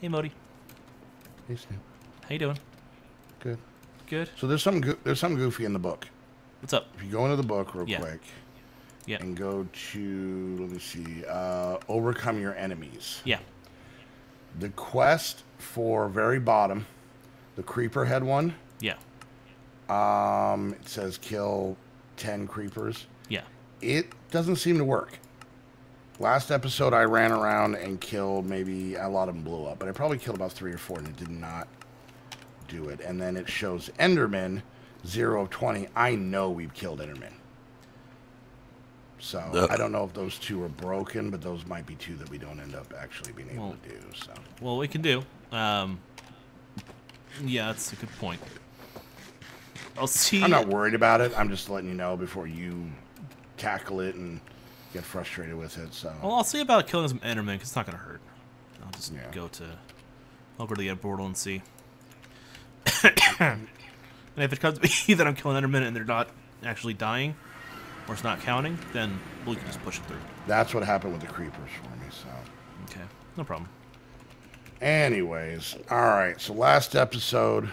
Hey, Modii. Hey, Snoop. How you doing? Good. Good. So there's something goofy in the book. What's up? If you go into the book real quick, Yeah. and go to, let me see, overcome your enemies. Yeah. The quest for very bottom, the creeper head one. Yeah. It says kill 10 creepers. Yeah. It doesn't seem to work. Last episode, I ran around and killed maybe a lot of them blew up, but I probably killed about 3 or 4, and it did not do it. And then it shows Enderman 0 of 20. I know we've killed Enderman. So I don't know if those two are broken, but those might be two that we don't end up actually being able to do. So well, we can do. Yeah, that's a good point. I'll see. I'm not worried about it. I'm just letting you know before you tackle it and get frustrated with it. So well, I'll see about killing some Enderman because it's not gonna hurt. I'll just I'll go to the end portal and see. And if it comes to me that I'm killing Enderman and they're not actually dying, or it's not counting, then we can just push it through. That's what happened with the creepers for me. So okay, no problem. Anyways, all right. So last episode,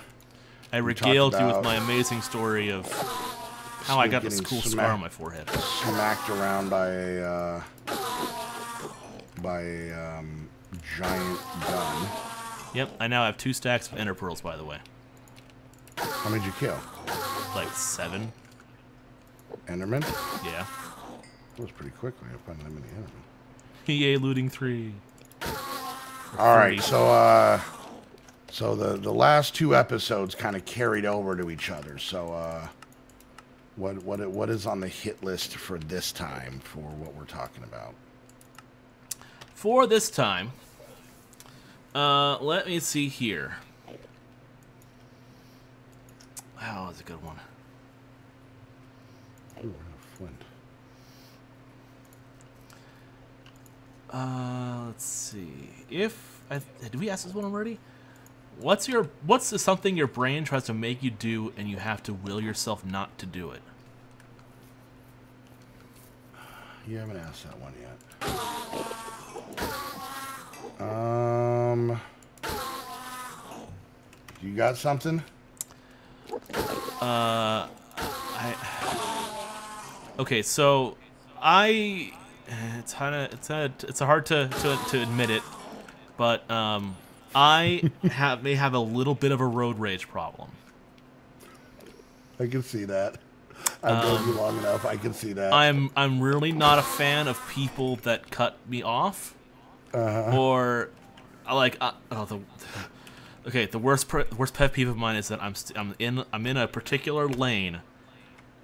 I regaled you with my amazing story of how I got this cool scar on my forehead. Smacked around by a giant gun. Yep, I now have 2 stacks of ender pearls, by the way. How many did you kill? Like 7. Enderman? Yeah. That was pretty quickly. I found that many Endermen. Yay, looting 3. All right, so the last 2 episodes kind of carried over to each other. So what is on the hit list for this time for what we're talking about? For this time, let me see here. Wow, that's a good one. Ooh, flint. Let's see. Did we ask this one already? What's something your brain tries to make you do and you have to will yourself not to do it? You haven't asked that one yet. You got something? Okay, so it's hard to admit it, but I may have a little bit of a road rage problem. I can see that. I've known you long enough. I can see that. I'm really not a fan of people that cut me off, or like the worst pet peeve of mine is that I'm in a particular lane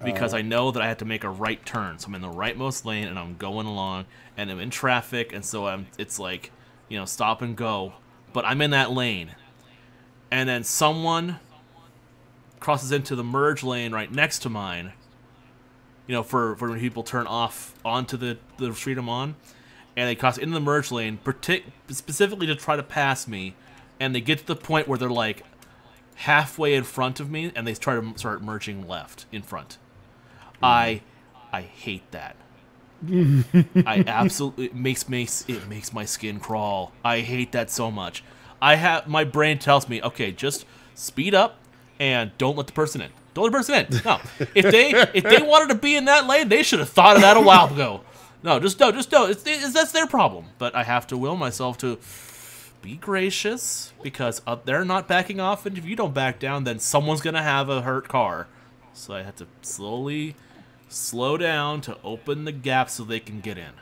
because I know that I have to make a right turn. So I'm in the rightmost lane and I'm going along and I'm in traffic, and so it's like, stop and go, but I'm in that lane, and then someone crosses into the merge lane right next to mine. For when people turn off onto the street I'm on, and they cross into the merge lane, specifically to try to pass me, and they get to the point where they're like halfway in front of me, and they start merging left in front. I hate that. I absolutely it makes my skin crawl. I hate that so much. My brain tells me, okay, just speed up and don't let the person in. Don't let the person in. No, if they wanted to be in that lane, they should have thought of that a while ago. No, just don't. That's their problem. But I have to will myself to be gracious because they're not backing off, and if you don't back down, then someone's gonna have a hurt car. So I have to slowly slow down to open the gap so they can get in.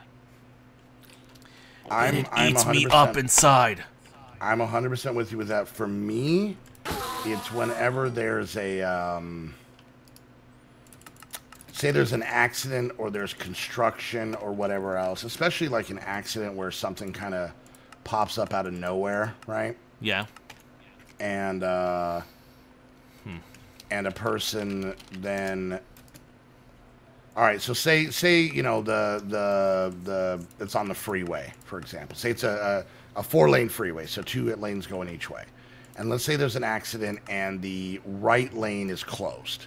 It eats me up inside. I'm 100% with you with that. For me, it's whenever there's a say there's an accident or there's construction or whatever else, especially like an accident where something kind of pops up out of nowhere, right? Yeah. And and a person then. All right, so say the it's on the freeway, for example. Say it's a 4-lane freeway, so 2 lanes going each way. And let's say there's an accident and the right lane is closed.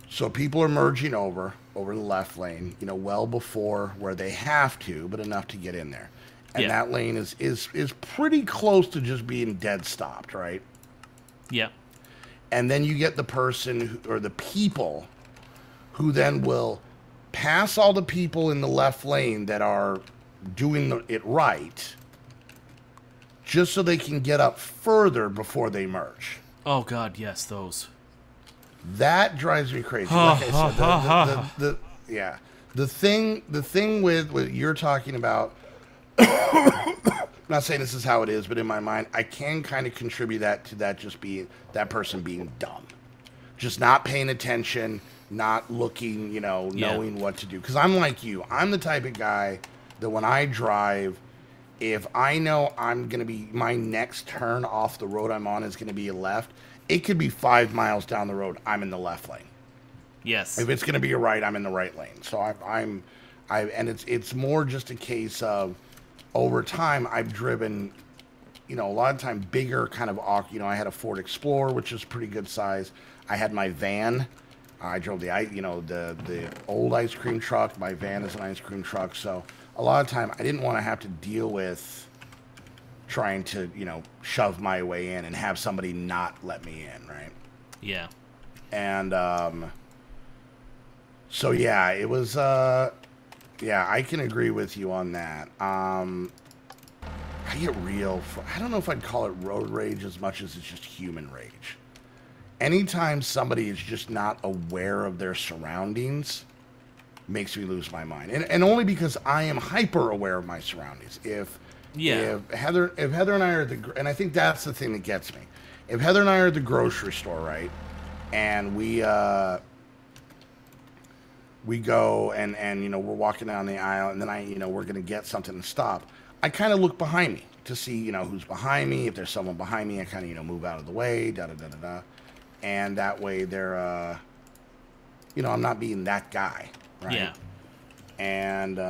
So people are merging over the left lane, well before where they have to, but enough to get in there. And that lane is pretty close to just being dead stopped, right? Yeah. And then you get the person or the people who then will pass all the people in the left lane that are doing it right, just so they can get up further before they merge. Oh God, yes, those. That drives me crazy. Like I said, the thing with what you're talking about. I'm not saying this is how it is, but in my mind, I can kind of contribute that to that just being that person being dumb, just not paying attention, not looking, knowing what to do. Because I'm like you. I'm the type of guy that when I drive, if I know I'm going to be, my next turn off the road I'm on is going to be a left, it could be 5 miles down the road, I'm in the left lane. Yes. If it's going to be a right, I'm in the right lane. So and it's more just a case of, over time, I've driven, a lot of time bigger kind of, I had a Ford Explorer, which is pretty good size. I had my van. I drove the old ice cream truck. My van is an ice cream truck. So a lot of time I didn't want to have to deal with trying to, shove my way in and have somebody not let me in, right? Yeah. And so, yeah, it was, yeah, I can agree with you on that. I get I don't know if I'd call it road rage as much as it's just human rage. Anytime somebody is just not aware of their surroundings makes me lose my mind. And only because I am hyper aware of my surroundings. If Heather and I are and I think that's the thing that gets me. If Heather and I are at the grocery store, right, and we go and we're walking down the aisle, and then we're going to get something and stop. I kind of look behind me to see, who's behind me. If there's someone behind me, I kind of, move out of the way, da-da-da-da-da. And that way they're, I'm not being that guy, right? Yeah. And, is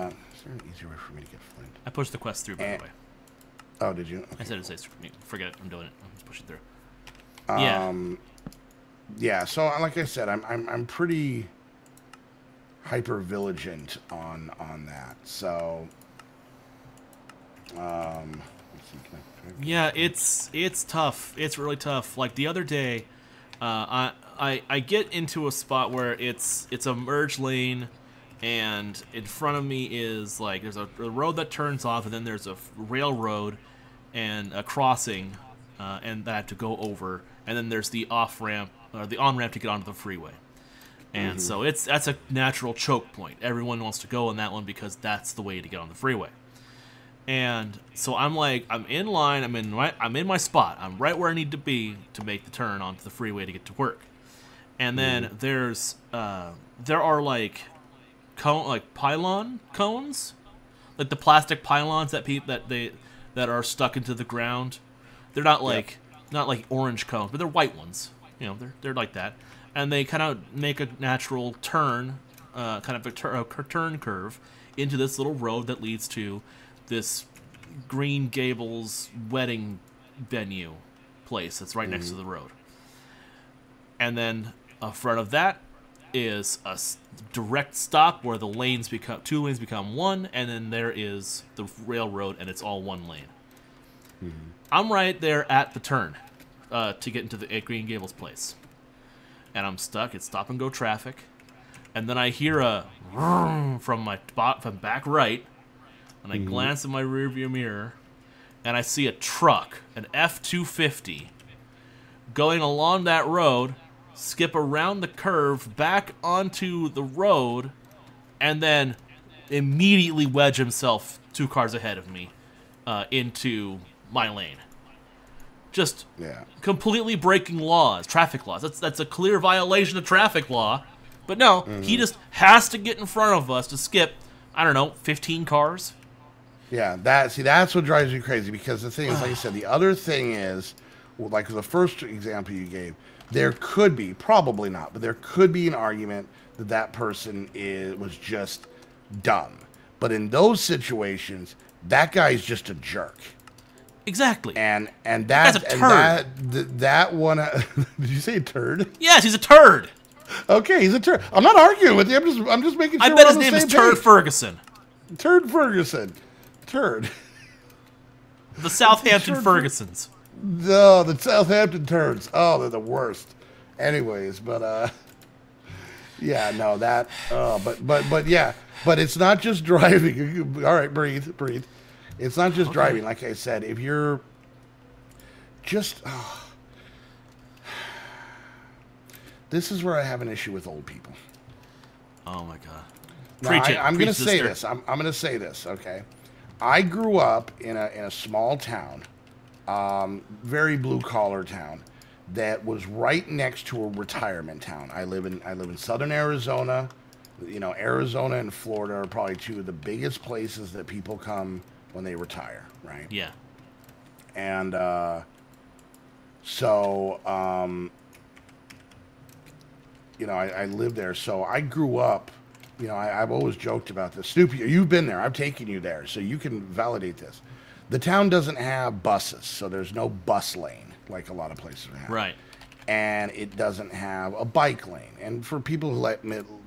there an easier way for me to get Flint? I pushed the quest through, by the way. Oh, did you? Okay. I said it says, forget it, I'm doing it. I'm just pushing through. Yeah, so like I said, I'm pretty hyper vigilant on that. So yeah, it's tough. It's really tough. Like the other day, I get into a spot where it's a merge lane, and in front of me is like there's a road that turns off, and then there's a railroad and a crossing, and that I have to go over, and then there's the off ramp or the on ramp to get onto the freeway. And so that's a natural choke point. Everyone wants to go on that one because that's the way to get on the freeway. And so I'm like, I'm in line, I'm in my spot. I'm right where I need to be to make the turn onto the freeway to get to work. And then there are like pylon cones, like the plastic pylons that are stuck into the ground. They're not like orange cones, but they're white ones. They're like that. And they kind of make a natural turn, kind of a turn curve into this little road that leads to this Green Gables wedding venue place that's right next to the road. And then in front of that is a direct stop where the two lanes become one, and then there is the railroad, and it's all one lane. I'm right there at the turn to get into the Green Gables place. And I'm stuck. It's stop and go traffic. And then I hear a from back right. And I glance in my rearview mirror. And I see a truck, an F-250, going along that road, skip around the curve, back onto the road, and then immediately wedge himself 2 cars ahead of me into my lane. Just completely breaking laws, traffic laws. That's a clear violation of traffic law. But no, he just has to get in front of us to skip, 15 cars. Yeah, that's what drives me crazy, because the thing is, like you said, the other thing is, like the first example you gave, there could be, probably not, but there could be an argument that person was just dumb. But in those situations, that guy's just a jerk. Exactly. And that's a turd. That one. Did you say turd? Yes, he's a turd. Okay, he's a turd. I'm not arguing with you. I'm just making sure. I bet his name is Turd Ferguson. Turd Ferguson. Turd. The Southampton Fergusons. No, the Southampton turds. Oh, they're the worst. Anyways, but yeah, no, that. But yeah, but it's not just driving. All right, breathe. It's not just driving. Like I said, if you're just, this is where I have an issue with old people. Oh my God. Preach it. I'm going to say this. I'm going to say this. Okay, I grew up in a small town, very blue collar town, that was right next to a retirement town. I live in southern Arizona. You know, Arizona and Florida are probably two of the biggest places that people come when they retire, right? Yeah. And so, you know, I lived there. So I grew up, you know, I've always joked about this. Snoopy, you've been there. I've taken you there. So you can validate this. The town doesn't have buses, so there's no bus lane like a lot of places have. Right. And it doesn't have a bike lane. And for people who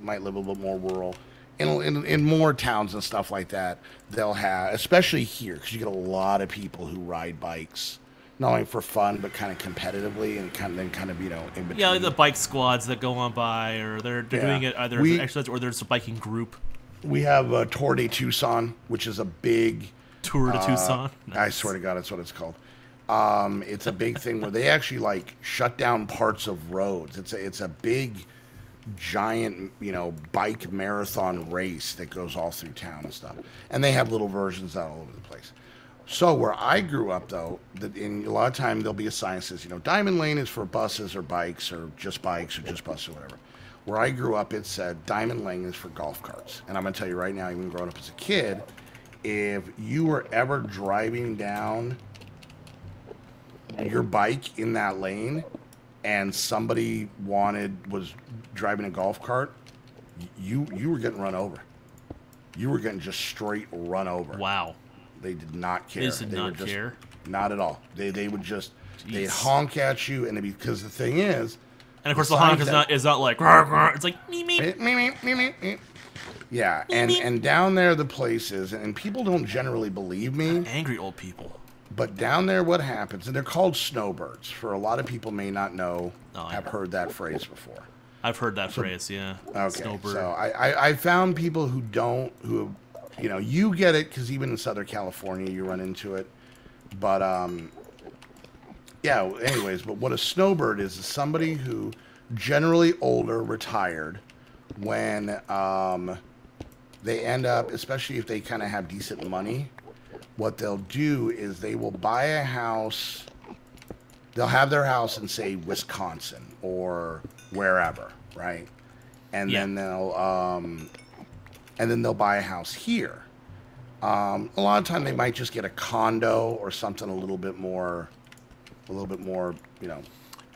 might live a little bit more rural, in more towns and stuff like that, they'll have, especially here, because you get a lot of people who ride bikes, not only for fun, but kind of competitively and kind of, you know, in between. Yeah, like the bike squads that go on by, or they're doing it either as an exercise or there's a biking group. We have Tour de Tucson, which is a big... Tour de Tucson? Nice. I swear to God, that's what it's called. It's a big thing where they actually, like, shut down parts of roads. It's a big, giant, you know, bike marathon race that goes all through town and stuff. And they have little versions out all over the place. So where I grew up, though, in a lot of time there'll be a sign that says, you know, Diamond Lane is for buses or buses or just buses or whatever. Where I grew up, it said Diamond Lane is for golf carts. And I'm going to tell you right now, even growing up as a kid, if you were ever driving down your bike in that lane and somebody was driving a golf cart, you were getting run over. You were getting just straight run over. Wow. They did not care. They did not care? Not at all. They would just, they'd honk at you, and because the thing is... And of course the honk is not like, it's like, me, me. Yeah, and down there the places, and people don't generally believe me. Angry old people. But down there what happens, and they're called snowbirds. For a lot of people may not know, have heard that phrase before. I've heard that phrase, yeah. Okay, Snowbird. so I found people who don't, you know, you get it because even in Southern California you run into it. But, yeah, anyways, but what a snowbird is somebody who generally older, retired, when they end up, especially if they kind of have decent money, what they'll do is they will buy a house. They'll have their house in, say, Wisconsin or wherever, right? And then they'll buy a house here. A lot of time they might just get a condo or something a little bit more, you know.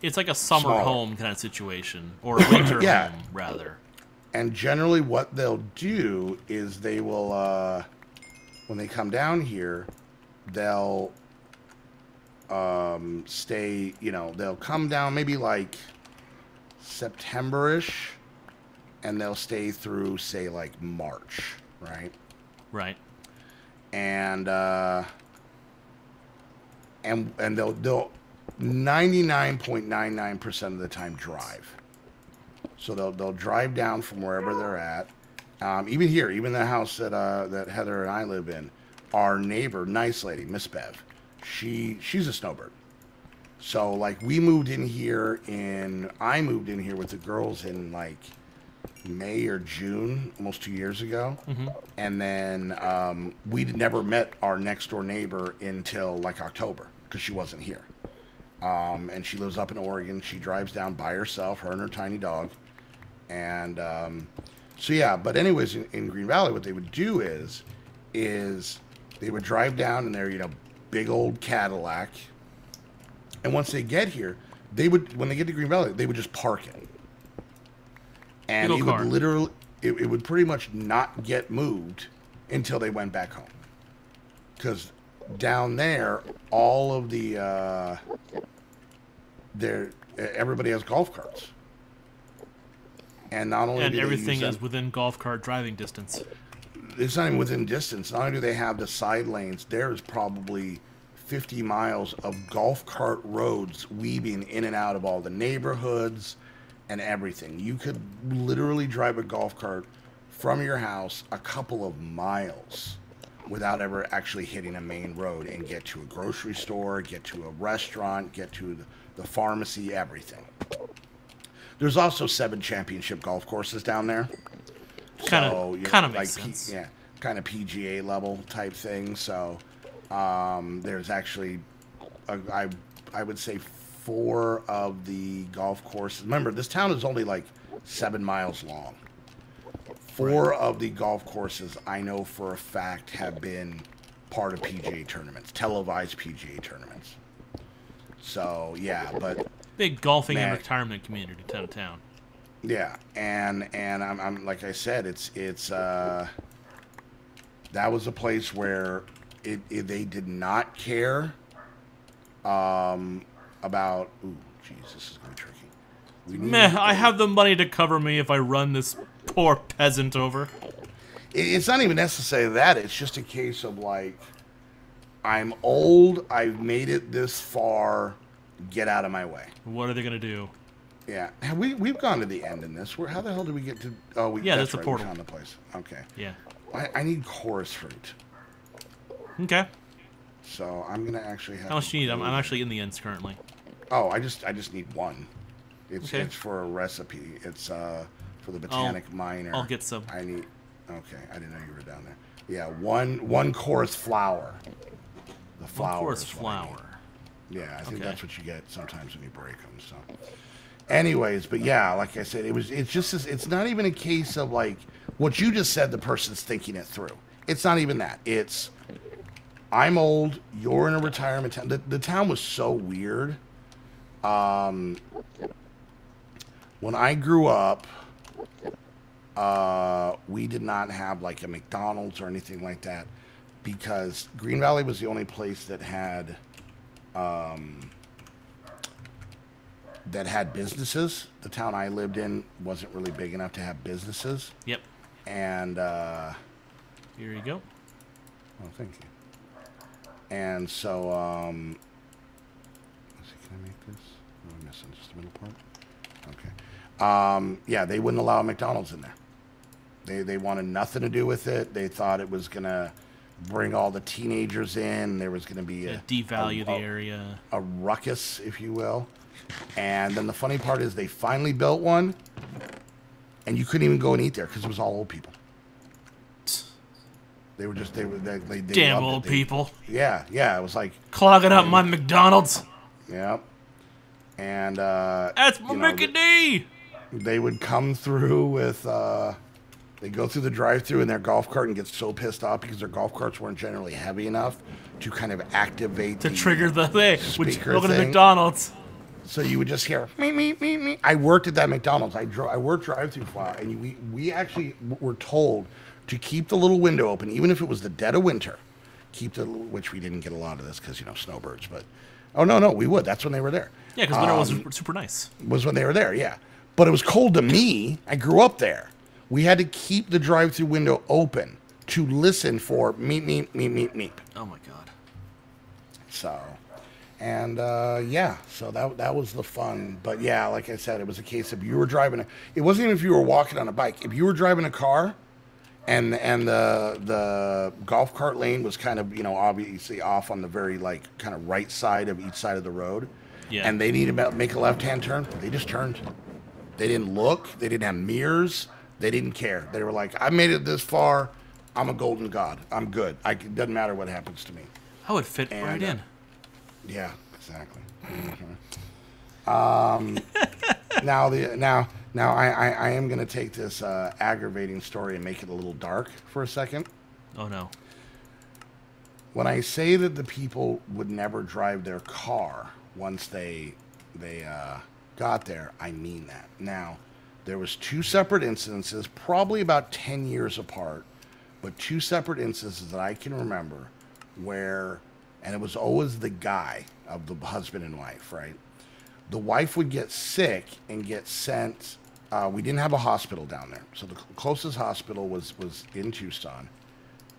It's like a summer home kind of situation, or a winter home, rather. And generally what they'll do is they will, when they come down here, they'll stay, you know, they'll come down maybe like September-ish, and they'll stay through, say, like March, right? Right. And they'll 99.99% of the time drive. So they'll drive down from wherever they're at. Even here, even the house that Heather and I live in, our neighbor, nice lady, Miss Bev, she's a snowbird. So like I moved in here with the girls in like May or June, almost 2 years ago. Mm-hmm. And then we'd never met our next door neighbor until like October because she wasn't here. And she lives up in Oregon. She drives down by herself, her and her tiny dog. And so yeah, but anyways, in Green Valley, what they would do is they would drive down in their, you know, big old Cadillac. And once they get here, when they get to Green Valley, they would just park it. And it would literally, it would pretty much not get moved until they went back home. Because down there, all of the, everybody has golf carts. And not only and everything is within golf cart driving distance. It's not even within distance. Not only do they have the side lanes, there's probably 50 miles of golf cart roads weaving in and out of all the neighborhoods and everything. You could literally drive a golf cart from your house a couple of miles without ever actually hitting a main road and get to a grocery store, get to a restaurant, get to the pharmacy, everything. There's also 7 championship golf courses down there. Kind of makes sense. Yeah, kind of PGA level type thing. So there's actually, I would say 4 of the golf courses. Remember, this town is only like 7 miles long. 4 of the golf courses I know for a fact have been part of PGA tournaments, televised PGA tournaments. So yeah, but big golfing and retirement community town. Yeah, and I'm like I said, it's that was a place where they did not care about. Ooh, jeez, this is gonna be tricky. I have the money to cover me if I run this poor peasant over. It's not even necessarily that. It's just a case of like, I'm old. I've made it this far. Get out of my way. What are they gonna do? Yeah, we've gone to the end in this. How the hell did we get to? Oh, that's the right, portal. We found the place. Okay. Yeah. I need chorus fruit. Okay. So I'm gonna actually have. How much do you need? I'm actually in the ends currently. Oh, I just need 1. It's for a recipe. It's for the botanic miner. I'll get some. I need. Okay, I didn't know you were down there. Yeah, one chorus flour. The flour. 1 chorus flour. Yeah, I think that's what you get sometimes when you break them. So, anyways, but yeah, like I said, it's not even a case of like what you just said. The person's thinking it through. It's not even that. It's I'm old. You're in a retirement town. The town was so weird. When I grew up, we did not have like a McDonald's or anything like that because Green Valley was the only place that had businesses. The town I lived in wasn't really big enough to have businesses. Yep. And here you go. Oh, thank you. And so, let's see, can I make this? Oh, I'm missing just the middle part. Okay. Yeah, they wouldn't allow McDonald's in there. They wanted nothing to do with it. They thought it was gonna bring all the teenagers in. There was gonna be devalue the area, a ruckus, if you will. And then the funny part is they finally built one, and you couldn't even go and eat there because it was all old people. They were damn old people. Yeah, it was like clogging up my McDonald's. Yep. And that's my Mickey D. They would come through with they go through the drive-through in their golf cart and get so pissed off because their golf carts weren't generally heavy enough to kind of activate to trigger the thing. Welcome to thing. McDonald's. So you would just hear me. I worked at that McDonald's. I worked drive-through for a while, and we actually were told to keep the little window open, even if it was the dead of winter. Which we didn't get a lot of this because snowbirds. But no, we would. That's when they were there. Yeah, because winter was super nice. Was when they were there. Yeah, but it was cold to me. I grew up there. We had to keep the drive-through window open to listen for meep. Oh my god. So. And so that was the fun. But yeah, like I said, it was a case of you were driving. It wasn't even if you were walking on a bike. If you were driving a car, and the golf cart lane was kind of obviously off on the very like kind of right side of each side of the road. Yeah. And they needed to make a left-hand turn. They just turned. They didn't look. They didn't have mirrors. They didn't care. They were like, I made it this far. I'm a golden god. I'm good. It doesn't matter what happens to me. I would fit right in. Yeah, exactly. Mm-hmm. Now I am going to take this aggravating story and make it a little dark for a second. Oh no. When I say that the people would never drive their car once they got there, I mean that. Now, there was 2 separate instances, probably about 10 years apart, but 2 separate instances that I can remember where. And it was always the guy of the husband and wife, right? The wife would get sick and get sent. We didn't have a hospital down there. So the closest hospital was in Tucson.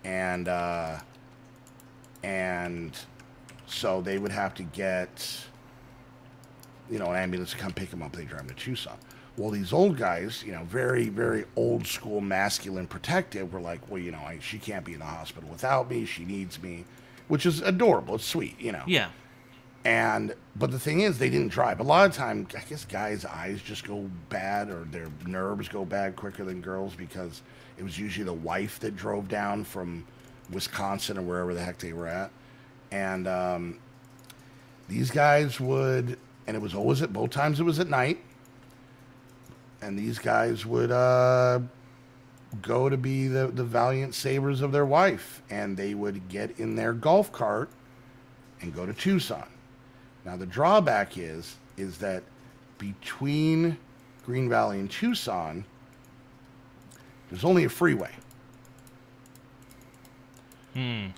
And So they would have to get, you know, an ambulance to come pick them up. They drive them to Tucson. Well, these old guys, you know, very, very old school, masculine, protective, were like, well, you know, she can't be in the hospital without me. She needs me, which is adorable. It's sweet, you know. Yeah. But the thing is, they didn't drive. A lot of time, I guess guys' eyes just go bad, or their nerves go bad quicker than girls, because it was usually the wife that drove down from Wisconsin or wherever the heck they were at. And these guys would, and it was always at both times it was at night. And these guys would go to be the valiant savers of their wife, and they would get in their golf cart and go to Tucson. Now the drawback is that between Green Valley and Tucson, there's only a freeway.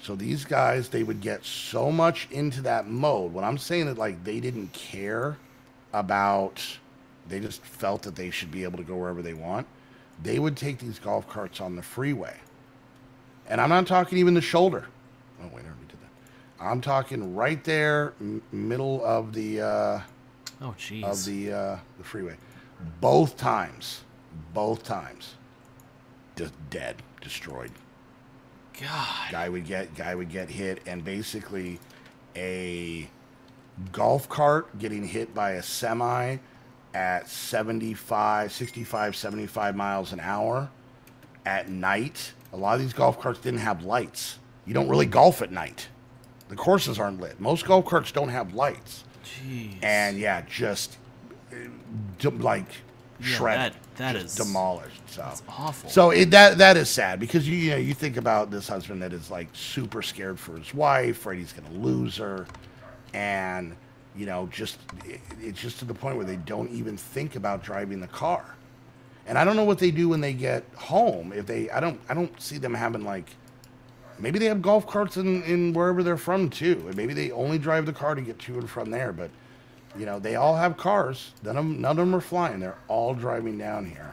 So these guys, they would get so much into that mode. When I'm saying that, like, they didn't care about, they just felt that they should be able to go wherever they want, they would take these golf carts on the freeway. And I'm not talking even the shoulder. Oh, wait, I already did that. I'm talking right there, middle of the oh, jeez. Of the freeway. Both times, just dead, destroyed. God. Guy would get hit, and basically a golf cart getting hit by a semi at 65, 75 miles an hour at night. A lot of these golf carts didn't have lights. You don't really golf at night. The courses aren't lit. Most golf carts don't have lights. Jeez. And yeah, just like shredded. That is demolished. So that's awful. So that is sad, because you think about this husband that is like super scared for his wife, afraid he's going to lose her, and it's just to the point where they don't even think about driving the car. And I don't know what they do when they get home. I don't see them having, like, maybe they have golf carts in wherever they're from too, and maybe they only drive the car to get to and from there. But they all have cars. None of them are flying. They're all driving down here.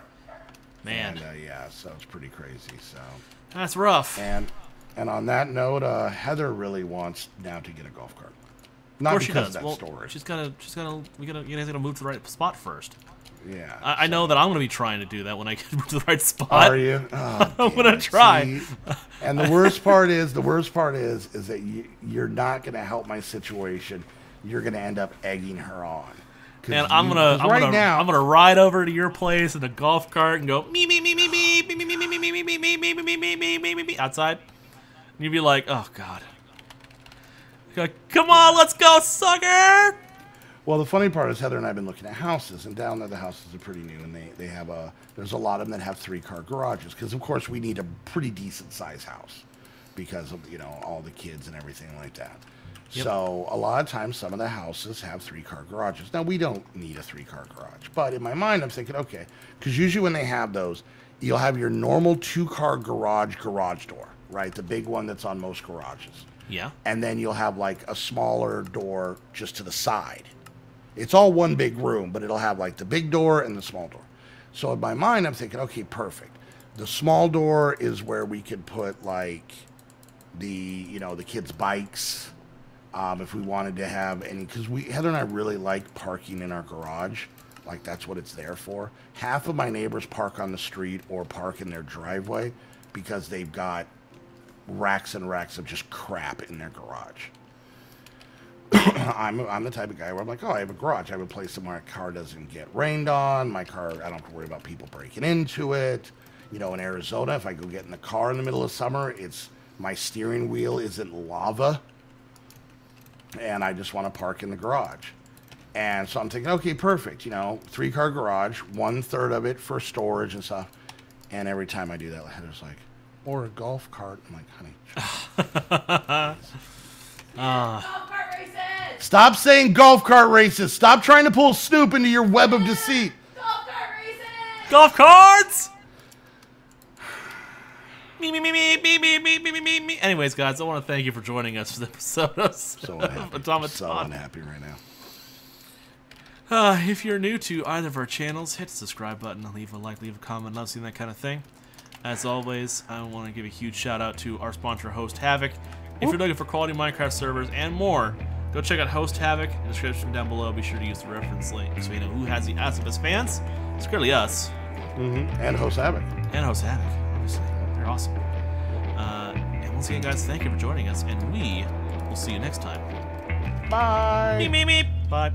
Man. And, yeah, so it's pretty crazy. So that's rough. And on that note, Heather really wants now to get a golf cart. Not because she does. Of that story. You guys gotta move to the right spot first. Yeah. I know that I'm gonna be trying to do that when I get to the right spot. Are you? Oh, I'm gonna try. See? And the worst part is that you're not gonna help my situation. You're gonna end up egging her on. And I'm gonna ride over to your place in a golf cart and go me outside. And you'd be like, oh god. You're like, come on, let's go, sucker! Well, the funny part is Heather and I have been looking at houses, and down there the houses are pretty new, and they have there's a lot of them that have 3-car garages, because of course we need a pretty decent size house because of all the kids and everything like that. Yep. So a lot of times some of the houses have 3-car garages. Now we don't need a 3-car garage, but in my mind I'm thinking, okay, because usually when they have those, you'll have your normal 2-car garage door, right? The big one that's on most garages. Yeah. And then you'll have like a smaller door just to the side. It's all one big room, but it'll have like the big door and the small door. So in my mind, I'm thinking, okay, perfect. The small door is where we could put like the kids' bikes, if we wanted to have any, because Heather and I really like parking in our garage. Like that's what it's there for. Half of my neighbors park on the street or park in their driveway because they've got racks and racks of just crap in their garage. I'm the type of guy where I'm like, oh, I have a garage. I have a place where my car doesn't get rained on. My car, I don't have to worry about people breaking into it. In Arizona, if I go get in the car in the middle of summer, my steering wheel isn't lava. And I just want to park in the garage. And so I'm thinking, okay, perfect. 3-car garage, 1/3 of it for storage and stuff. And every time I do that, Heather's like, or a golf cart. I'm like, honey. Golf cart races! Stop saying golf cart races. Stop trying to pull Snoop into your web of deceit. Golf cart races! Golf carts! Me. Anyways, guys, I want to thank you for joining us for the episode of Automaton. So unhappy right now. If you're new to either of our channels, hit the subscribe button, leave a like, leave a comment, love seeing that kind of thing. As always, I want to give a huge shout out to our sponsor, HostHavoc. If you're looking for quality Minecraft servers and more, Go check out HostHavoc in the description down below. Be sure to use the reference link so you know who has the best fans. It's clearly us. And HostHavoc. And HostHavoc, obviously. They're awesome. And once again, guys, thank you for joining us, and we will see you next time. Bye. Meep, meep, meep. Bye.